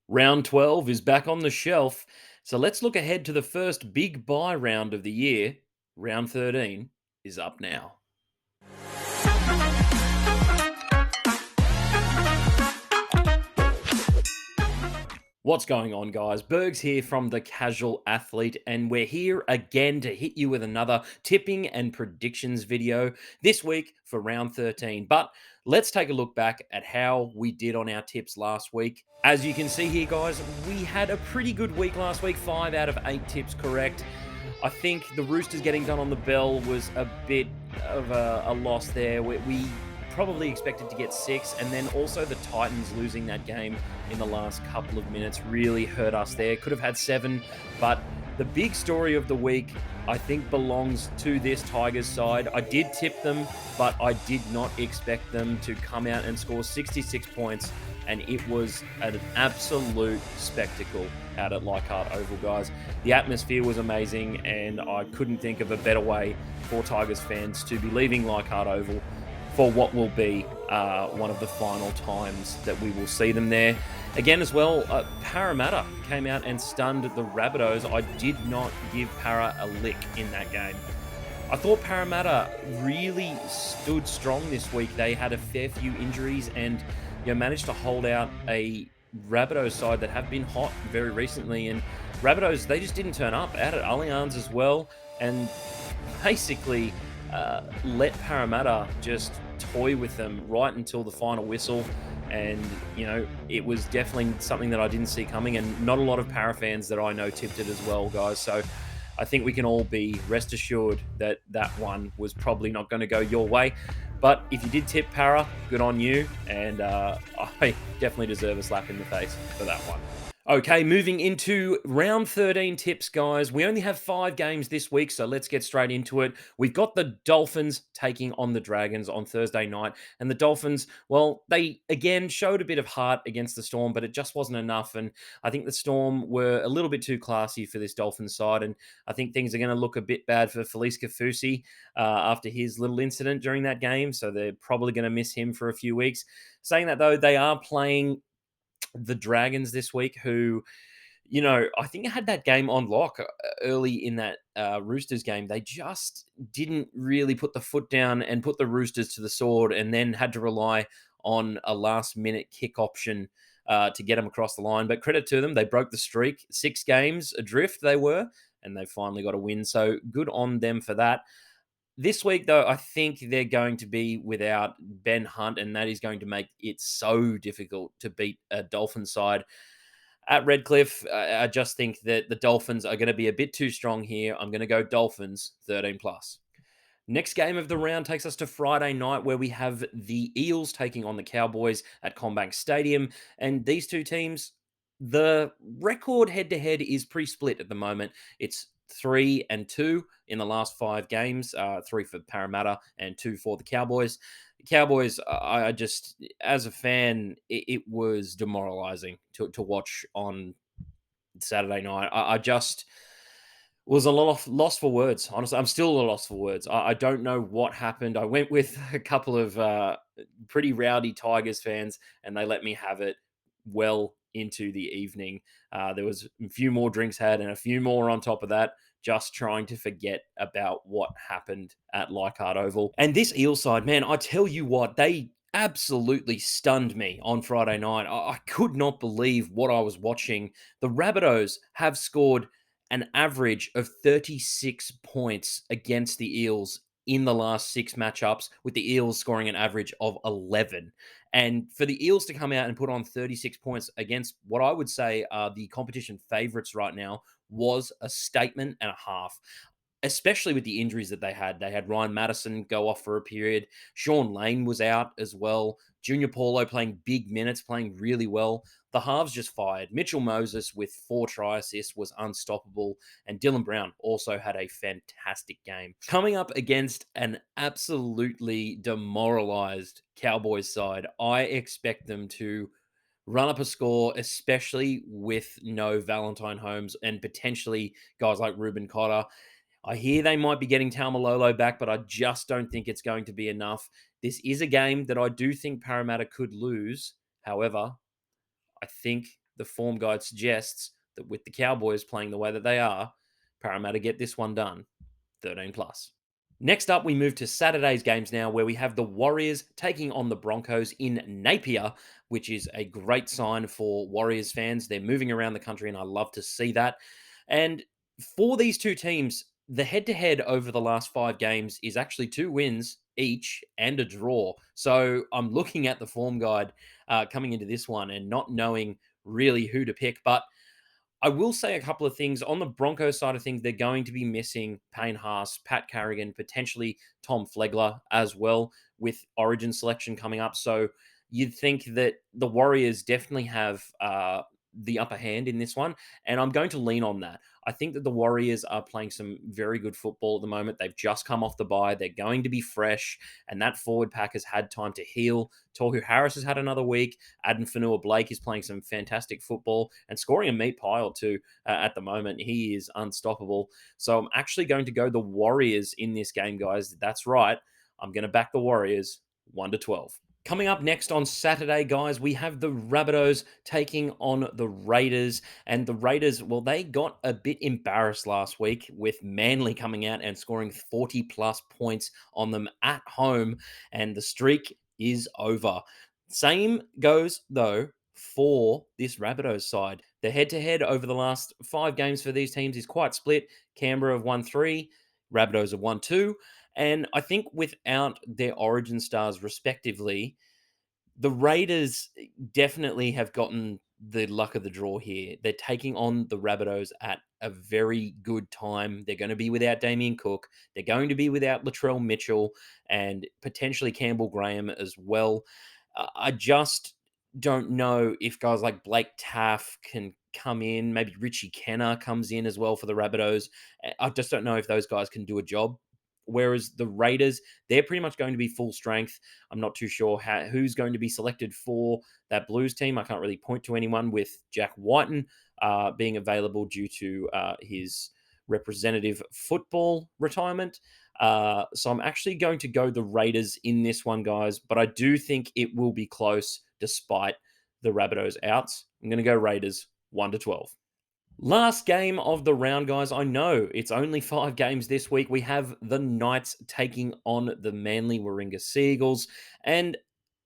Round 12 is back on the shelf, so let's look ahead to the first big buy round of the year. Round 13 is up now. What's going on, guys? Bergs here from The Casual Athlete, and we're here again to hit you with another tipping and predictions video this week for round 13. But let's take a look back at how we did on our tips last week. As you can see here, guys, we had a pretty good week last week, 5 out of 8 tips correct. I think the Roosters getting done on the bell was a bit of a loss there. We probably expected to get 6, and then also the Titans losing that game in the last couple of minutes really hurt us there. Could have had 7, but the big story of the week, I think, belongs to this Tigers side. I did tip them, but I did not expect them to come out and score 66 points, and it was an absolute spectacle out at Leichhardt Oval, guys. The atmosphere was amazing, and I couldn't think of a better way for Tigers fans to be leaving Leichhardt Oval for what will be one of the final times that we will see them there. Again, as well, Parramatta came out and stunned the Rabbitohs. I did not give Para a lick in that game. I thought Parramatta really stood strong this week. They had a fair few injuries and managed to hold out a Rabbitohs side that have been hot very recently. And Rabbitohs, they just didn't turn up out at Allianz as well. And basically let Parramatta just toy with them right until the final whistle. And, it was definitely something that I didn't see coming. And not a lot of Para fans that I know tipped it as well, guys. So I think we can all be rest assured that that one was probably not going to go your way. But if you did tip Para, good on you. And I definitely deserve a slap in the face for that one. Okay, moving into round 13 tips, guys. We only have 5 games this week, so let's get straight into it. We've got the Dolphins taking on the Dragons on Thursday night. And the Dolphins, well, they again showed a bit of heart against the Storm, but it just wasn't enough. And I think the Storm were a little bit too classy for this Dolphins side. And I think things are going to look a bit bad for Felice Kafusi after his little incident during that game. So they're probably going to miss him for a few weeks. Saying that, though, they are playing the Dragons this week, who, I think had that game on lock early in that Roosters game. They just didn't really put the foot down and put the Roosters to the sword, and then had to rely on a last minute kick option to get them across the line. But credit to them, they broke the streak. 6 games adrift they were, and they finally got a win. So good on them for that. This week, though, I think they're going to be without Ben Hunt, and that is going to make it so difficult to beat a Dolphins side at Redcliffe. I just think that the Dolphins are going to be a bit too strong here. I'm going to go Dolphins 13 plus. Next game of the round takes us to Friday night, where we have the Eels taking on the Cowboys at CommBank Stadium. And these two teams, the record head to head is pretty split at the moment. It's 3-2 in the last 5 games, 3 for Parramatta and 2 for the Cowboys. Cowboys, I just, as a fan, it was demoralizing to watch on Saturday night. I just was a lot of lost for words. Honestly, I'm still a loss for words. I don't know what happened. I went with a couple of pretty rowdy Tigers fans, and they let me have it well into the evening. There was a few more drinks had, and a few more on top of that, just trying to forget about what happened at Leichhardt Oval. And this Eel side, man, I tell you what, they absolutely stunned me on Friday night. I could not believe what I was watching. The Rabbitohs have scored an average of 36 points against the Eels in the last 6 matchups, with the Eels scoring an average of 11. And for the Eels to come out and put on 36 points against what I would say are the competition favourites right now was a statement and a half, especially with the injuries that they had. They had Ryan Madison go off for a period. Sean Lane was out as well. Junior Paulo playing big minutes, playing really well. The halves just fired. Mitchell Moses with 4 try assists was unstoppable. And Dylan Brown also had a fantastic game. Coming up against an absolutely demoralized Cowboys side, I expect them to run up a score, especially with no Valentine Holmes and potentially guys like Ruben Cotter. I hear they might be getting Taumalolo back, but I just don't think it's going to be enough. This is a game that I do think Parramatta could lose. However, I think the form guide suggests that with the Cowboys playing the way that they are, Parramatta get this one done. 13 plus. Next up, we move to Saturday's games now, where we have the Warriors taking on the Broncos in Napier, which is a great sign for Warriors fans. They're moving around the country, and I love to see that. And for these two teams, the head to head over the last 5 games is actually 2 wins each and a draw. So I'm looking at the form guide coming into this one and not knowing really who to pick. But I will say a couple of things. On the Broncos side of things, they're going to be missing Payne Haas, Pat Carrigan, potentially Tom Flegler as well, with Origin selection coming up. So you'd think that the Warriors definitely have the upper hand in this one. And I'm going to lean on that. I think that the Warriors are playing some very good football at the moment. They've just come off the bye. They're going to be fresh. And that forward pack has had time to heal. Tohu Harris has had another week. Adam Fanua-Blake is playing some fantastic football and scoring a meat pie or two at the moment. He is unstoppable. So I'm actually going to go the Warriors in this game, guys. That's right. I'm going to back the Warriors 1-12. Coming up next on Saturday, guys, we have the Rabbitohs taking on the Raiders. And the Raiders, well, they got a bit embarrassed last week with Manly coming out and scoring 40 plus points on them at home. And the streak is over. Same goes, though, for this Rabbitohs side. The head to head over the last 5 games for these teams is quite split. Canberra have won 3, Rabbitohs have won 2. And I think without their origin stars, respectively, the Raiders definitely have gotten the luck of the draw here. They're taking on the Rabbitohs at a very good time. They're going to be without Damien Cook. They're going to be without Latrell Mitchell and potentially Campbell Graham as well. I just don't know if guys like Blake Taff can come in. Maybe Richie Kenner comes in as well for the Rabbitohs. I just don't know if those guys can do a job. Whereas the Raiders, they're pretty much going to be full strength. I'm not too sure who's going to be selected for that Blues team. I can't really point to anyone with Jack Whiten being available due to his representative football retirement. So I'm actually going to go the Raiders in this one, guys. But I do think it will be close despite the Rabbitohs outs. I'm going to go Raiders 1-12. Last game of the round, guys. I know it's only 5 games this week. We have the Knights taking on the Manly Warringah Seagulls. And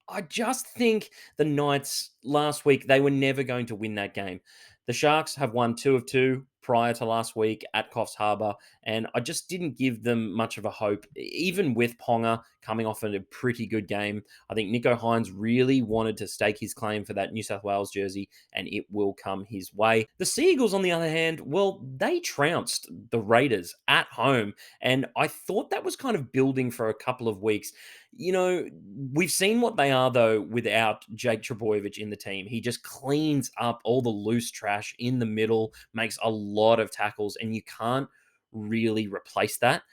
I just think the Knights last week, they were never going to win that game. The Sharks have won 2 of 2 prior to last week at Coffs Harbour, and I just didn't give them much of a hope. Even with Ponga coming off in a pretty good game, I think Nico Hines really wanted to stake his claim for that New South Wales jersey, and it will come his way. The Seagulls, on the other hand, well, they trounced the Raiders at home, and I thought that was kind of building for a couple of weeks. You know, we've seen what they are, though, without Jake Trebojevic in the team. He just cleans up all the loose trash in the middle, makes a lot of tackles, and you can't really replace that.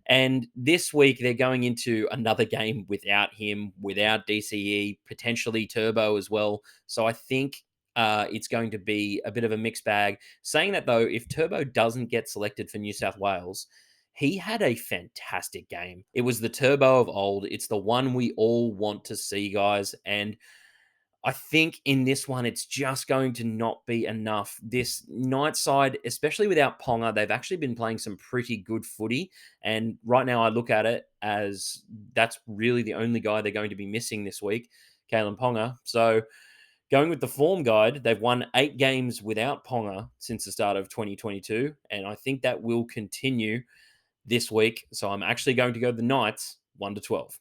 And this week, they're going into another game without him, without DCE, potentially Turbo as well. So I think it's going to be a bit of a mixed bag. Saying that, though, if Turbo doesn't get selected for New South Wales, he had a fantastic game. It was the Turbo of old. It's the one we all want to see, guys. And I think in this one, it's just going to not be enough. This night side, especially without Ponga, they've actually been playing some pretty good footy. And right now, I look at it as that's really the only guy they're going to be missing this week, Kalen Ponga. So going with the form guide, they've won 8 games without Ponga since the start of 2022. And I think that will continue this week. So I'm actually going to go the Knights 1-12.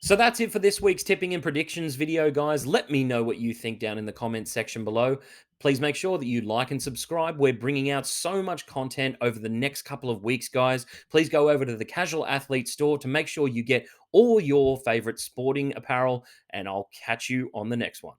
So that's it for this week's tipping and predictions video, guys. Let me know what you think down in the comments section below. Please make sure that you like and subscribe. We're bringing out so much content over the next couple of weeks, guys. Please go over to the Casual Athlete store to make sure you get all your favorite sporting apparel, and I'll catch you on the next one.